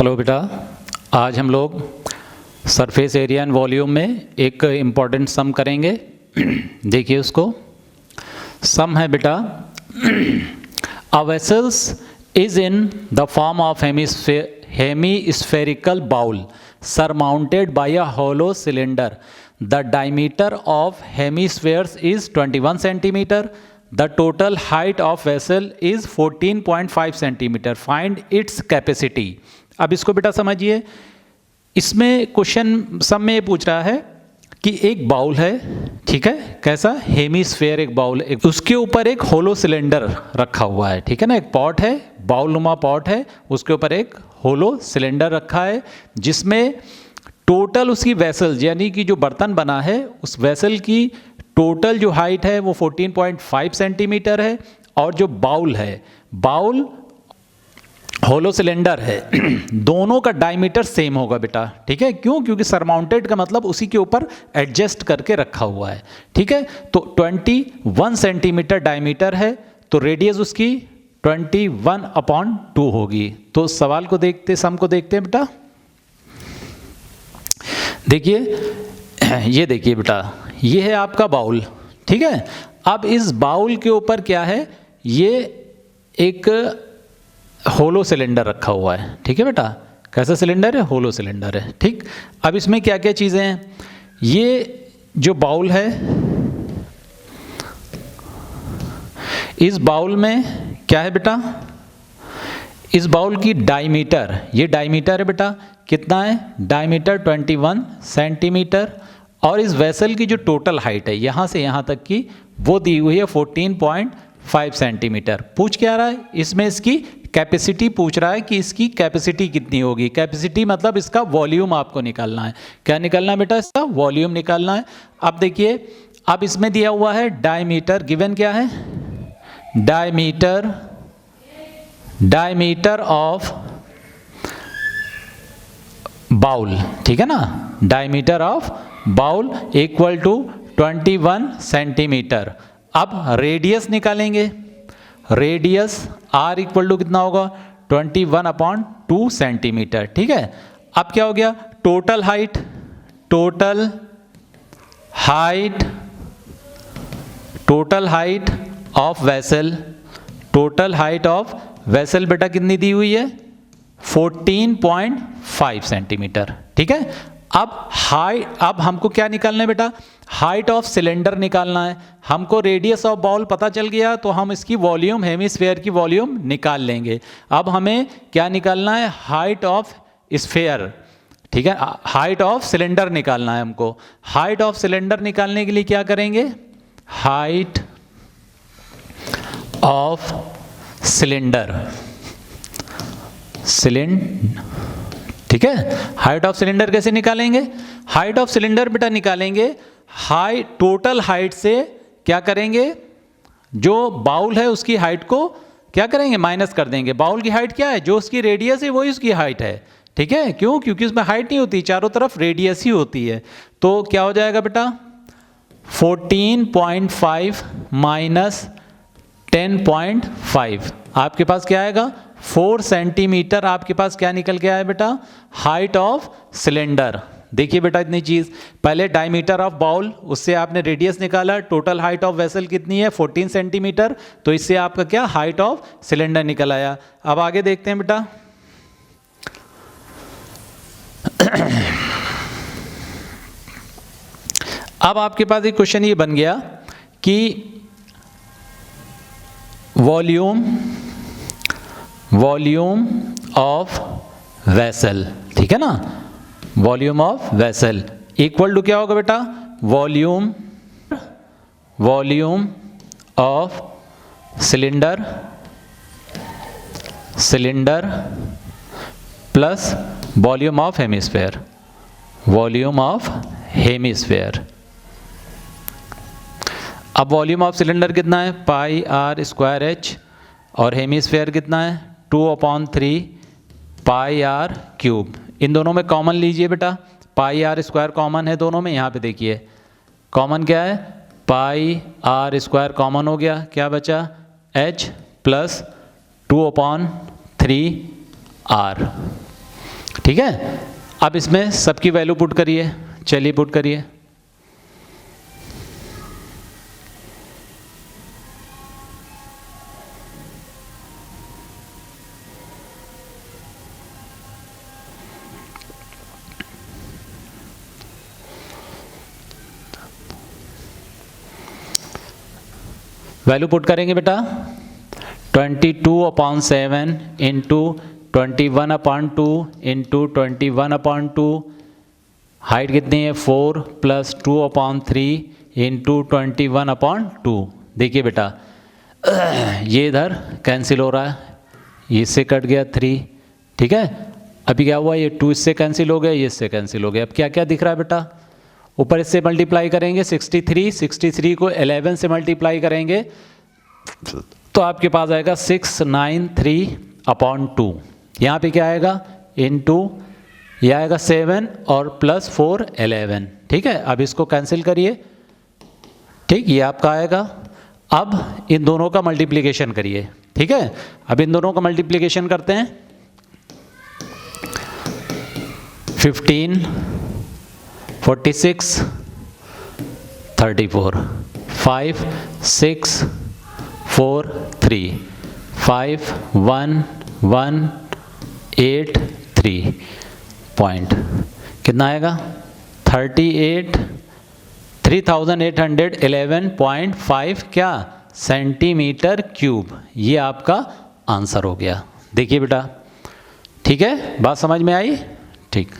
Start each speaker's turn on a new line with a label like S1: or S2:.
S1: Hello बेटा, आज हम लोग सरफेस एरिया एंड वॉल्यूम में एक इम्पॉर्टेंट सम करेंगे। देखिए उसको। सम है बेटा, a vessels is in the form of hemispherical bowl surmounted by a hollow cylinder. The diameter of hemispheres is 21 centimeter. The total height of vessel is 14.5 centimeter. Find its capacity. अब इसको बेटा समझिए। इसमें question सब में ये पूछ रहा है कि एक बाउल है, ठीक है, कैसा हेमीस्फेयर एक बाउल, उसके ऊपर एक होलो सिलेंडर रखा हुआ है, ठीक है ना। एक पॉट है, बाउल नुमा पॉट है, उसके ऊपर एक होलो सिलेंडर रखा है जिसमें टोटल उसकी वेसल यानी कि जो बर्तन बना है उस वेसल की टोटल जो हाइट है वो 14.5 सेंटीमीटर है, और जो बाउल है, बाउल होलो सिलेंडर है, दोनों का डायमीटर सेम होगा बेटा, ठीक है। क्यों? क्योंकि सरमाउंटेड का मतलब उसी के ऊपर एडजस्ट करके रखा हुआ है, ठीक है। तो 21 सेंटीमीटर डायमीटर है, तो रेडियस उसकी 21/2 होगी। तो सवाल को देखते, सम को देखते हैं बेटा। देखिए, ये देखिए बेटा, ये है आपका बाउल, ठीक है। अब इस बाउल के ऊपर क्या है, ये एक होलो सिलेंडर रखा हुआ है, ठीक है बेटा। कैसा सिलेंडर है? होलो सिलेंडर है, ठीक। अब इसमें क्या क्या चीज़ें हैं, ये जो बाउल है, इस बाउल में क्या है बेटा, इस बाउल की डायमीटर, ये डायमीटर है बेटा, कितना है? Diameter 21 centimetre. और इस वेसल की जो टोटल हाइट है यहाँ से यहाँ तक की, वो दी हुई है 14.5 सेंटीमीटर। पूछ क्या रहा है इसमें? इसकी कैपेसिटी पूछ रहा है कि इसकी कैपेसिटी कितनी होगी। कैपेसिटी मतलब इसका वॉल्यूम आपको निकालना है। क्या निकालना है बेटा? इसका वॉल्यूम निकालना है। अब देखिए, अब इसमें दिया हुआ है डायमीटर, गिवन क्या है? डायमीटर ऑफ बाउल, ठीक है ना। Diameter of bowl equal to 21 centimetre. अब रेडियस निकालेंगे। रेडियस आर इक्वल टू कितना होगा? 21/2 सेंटीमीटर, ठीक है। अब क्या हो गया? Total height, total height of vessel, total height of vessel बेटा कितनी दी हुई है? 14.5 सेंटीमीटर, ठीक है। अब हमको क्या निकालना है बेटा? हाइट ऑफ सिलेंडर निकालना है। हमको रेडियस ऑफ बाउल पता चल गया, तो हम इसकी वॉल्यूम, हेमीस्फेयर की वॉल्यूम निकाल लेंगे। अब हमें क्या निकालना है? हाइट ऑफ स्फेयर, ठीक है। हाइट ऑफ सिलेंडर निकालना है हमको। हाइट ऑफ सिलेंडर निकालने के लिए क्या करेंगे? हाइट ऑफ सिलेंडर, ठीक है। हाइट ऑफ सिलेंडर कैसे निकालेंगे? हाइट ऑफ सिलेंडर बेटा निकालेंगे टोटल हाइट से क्या करेंगे? जो बाउल है उसकी हाइट को क्या करेंगे? माइनस कर देंगे। बाउल की हाइट क्या है? जो उसकी रेडियस है वही उसकी हाइट है, ठीक है। क्यों? क्योंकि उसमें हाइट नहीं होती, चारों तरफ रेडियस ही होती है। तो क्या हो जाएगा बेटा? 14.5 माइनस 10.5, आपके पास क्या आएगा? 4 सेंटीमीटर। आपके पास क्या निकल के आया बेटा? Height of cylinder. देखिए बेटा, इतनी चीज, पहले डायमीटर ऑफ बाउल, उससे आपने रेडियस निकाला। टोटल हाइट ऑफ वेसल कितनी है? 14 सेंटीमीटर। तो इससे आपका क्या? हाइट ऑफ सिलेंडर निकल आया। अब आगे देखते हैं बेटा। अब आपके पास एक क्वेश्चन ये बन गया कि वॉल्यूम ऑफ वेसल, ठीक है ना। Volume of vessel equal to क्या होगा बेटा? Volume of cylinder plus volume of hemisphere, अब वॉल्यूम ऑफ सिलेंडर कितना है? πr²h, और हेमीस्फेयर कितना है? 2/3 πr³। इन दोनों में कॉमन लीजिए बेटा। πr² कॉमन है दोनों में। यहाँ पे देखिए कॉमन क्या है? πr² कॉमन हो गया, क्या बचा? h plus 2/3 r। ठीक है, अब इसमें सबकी वैल्यू पुट करिए, चलिए पुट करिए। वैल्यू पुट करेंगे बेटा, 22/7 इंटू 21/2 इंटू 21/2, हाइट कितनी है 4 प्लस 2/3 इंटू 21/2। देखिए बेटा ये इधर कैंसिल हो रहा है, ये इससे कट गया 3, ठीक है। अभी क्या हुआ, ये 2 इससे कैंसिल हो गया, ये इससे कैंसिल हो गया। अब क्या क्या दिख रहा है बेटा, ऊपर इससे मल्टीप्लाई करेंगे 63 को 11 से मल्टीप्लाई करेंगे तो आपके पास आएगा 693/2। यहाँ पे क्या आएगा इनटू, ये आएगा 7 और प्लस 4 11, ठीक है। अब इसको कैंसिल करिए, ठीक, ये आपका आएगा। अब इन दोनों का मल्टीप्लिकेशन करिए, ठीक है। अब इन दोनों का मल्टीप्लिकेशन करते हैं, 15 46 34 5 6 4 3 5 1 1 8 3 पॉइंट कितना आएगा 3811.5 क्या सेंटीमीटर क्यूब। ये आपका आंसर हो गया। देखिए बेटा, ठीक है, बात समझ में आई, ठीक।